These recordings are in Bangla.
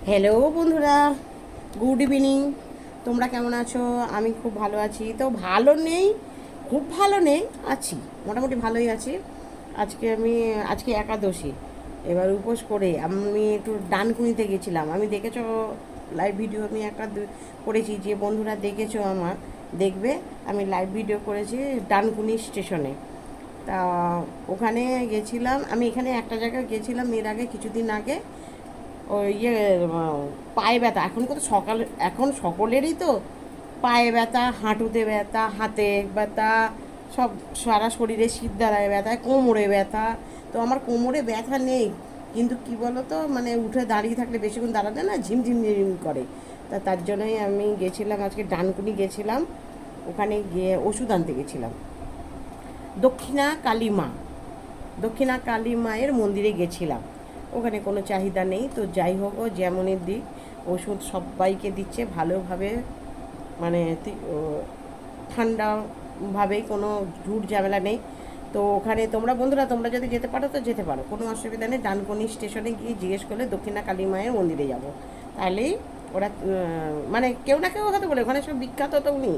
হ্যালো বন্ধুরা, গুড ইভিনিং। তোমরা কেমন আছো? আমি খুব ভালো আছি। তো ভালো নেই, খুব ভালো নেই, আছি, মোটামুটি ভালোই আছি। আজকে একাদশী, এবার উপোস করে আমি একটু ডানকুনিতে গেছিলাম। আমি দেখেছো লাইভ ভিডিও, আমি করেছি, যে বন্ধুরা দেখেছো আমার দেখবে। আমি লাইভ ভিডিও করেছি ডানকুনি স্টেশনে। তা ওখানে গেছিলাম আমি। এখানে একটা জায়গায় গেছিলাম এর আগে, কিছুদিন আগে। ওই পায়ে ব্যথা, এখন কত সকাল, এখন সকলেরই তো পায়ে ব্যথা, হাঁটুতে ব্যথা, হাতে ব্যথা, সব সারা শরীরে শিরদাঁড়ায় ব্যথা, কোমরে ব্যথা। তো আমার কোমরে ব্যথা নেই, কিন্তু কি বলো তো, মানে উঠে দাঁড়িয়ে থাকলে বেশিক্ষণ দাঁড়ালে না ঝিমঝিম ঝিম করে। তার জন্যই আমি গেছিলাম আজকে ডানকুনি গেছিলাম। ওখানে গিয়ে ওষুধ আনতে গেছিলাম। দক্ষিণা কালী মা, দক্ষিণা কালী মায়ের মন্দিরে গেছিলাম। ওখানে কোনো চাহিদা নেই, তো যাই হোক, ও যেমনই দিক ওষুধ সবাইকে দিচ্ছে ভালোভাবে, মানে ঠান্ডাভাবেই, কোনো ঝুট ঝামেলা নেই। তো ওখানে তোমরা বন্ধুরা, তোমরা যদি যেতে পারো তো যেতে পারো, কোনো অসুবিধা নেই। ডানকুনি স্টেশনে গিয়ে জিজ্ঞেস করলে দক্ষিণা কালী মায়ের মন্দিরে যাব, তাহলেই ওরা মানে কেউ না কেউ হয়তো বলে, ওখানে সব বিখ্যাত তো উনি।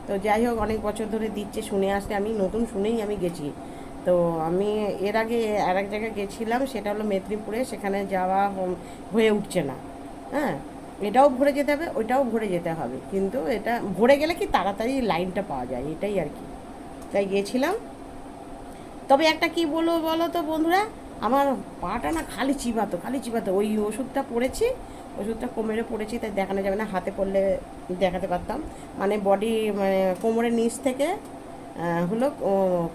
তো যাই হোক, অনেক বছর ধরে দিচ্ছে, শুনে আসতে, আমি নতুন শুনেই আমি গেছি। তো আমি এর আগে আর এক জায়গায় গেছিলাম, সেটা হলো মেদিনীপুরে, সেখানে যাওয়া হয়ে উঠছে না। হ্যাঁ, এটাও ভরে যেতে হবে, ওইটাও ভরে যেতে হবে, কিন্তু এটা ভরে গেলে কি তাড়াতাড়ি লাইনটা পাওয়া যায়, এটাই আর কি। তাই গিয়েছিলাম। তবে একটা কি বলবো বলো তো বন্ধুরা, আমার পাটা না খালি চিবাতো, খালি চিবাতো। ওই ওষুধটা পড়েছি, ওষুধটা কোমরে পড়েছি, তাই দেখানো যাবে না, হাতে পড়লে দেখাতে পারতাম। মানে বডি, মানে কোমরের নিচ থেকে হলো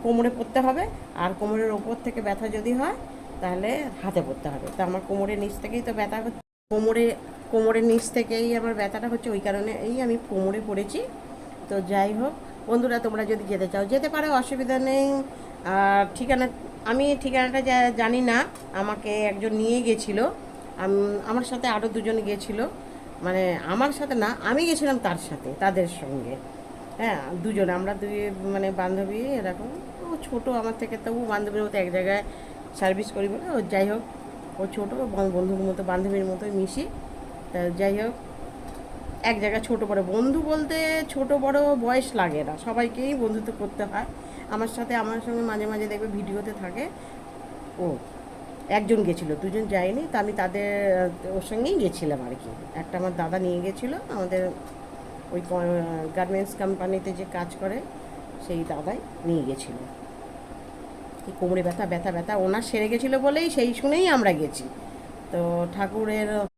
কোমরে পড়তে হবে, আর কোমরের ওপর থেকে ব্যথা যদি হয় তাহলে হাতে পড়তে হবে। তো আমার কোমরের নিচ থেকেই তো ব্যথা হচ্ছে, কোমরে কোমরের নিচ থেকেই আমার ব্যথাটা হচ্ছে, ওই কারণে আমি কোমরে পড়েছি। তো যাই হোক বন্ধুরা, তোমরা যদি যেতে চাও যেতে পারো, অসুবিধা নেই। আর আমি ঠিকানাটা জানি না, আমাকে একজন নিয়ে গেছিলো। আমার সাথে আরও দুজন গেছিলো, মানে আমার সাথে না, আমি গেছিলাম তার সাথে, তাদের সঙ্গে। হ্যাঁ, দুজন, আমরা দুই, মানে বান্ধবী এরকম। ও ছোটো আমার থেকে, তবু বান্ধবীর মতো এক জায়গায় সার্ভিস করি বলে, ও যাই হোক, ও ছোটো, বন্ধুর মতো, বান্ধবীর মতোই মিশি। তা যাই হোক, এক জায়গায় ছোটো বড়ো বন্ধু বলতে, ছোটো বড় বয়স লাগে না, সবাইকেই বন্ধুত্ব করতে হয়। আমার সঙ্গে মাঝে মাঝে দেখবে ভিডিওতে থাকে ও। একজন গেছিলো, দুজন যায়নি, তা আমি ওর সঙ্গেই গেছিলাম আর কি। একটা আমার দাদা নিয়ে গেছিলো, আমাদের ওই গার্মেন্টস কোম্পানিতে যে কাজ করে, সেই দাদাই নিয়ে গেছিলো। কি কোমরে ব্যথা ব্যথা ব্যথা ওনার সেরে গেছিলো বলেই, সেই শুনেই আমরা গেছি। তো ঠাকুরের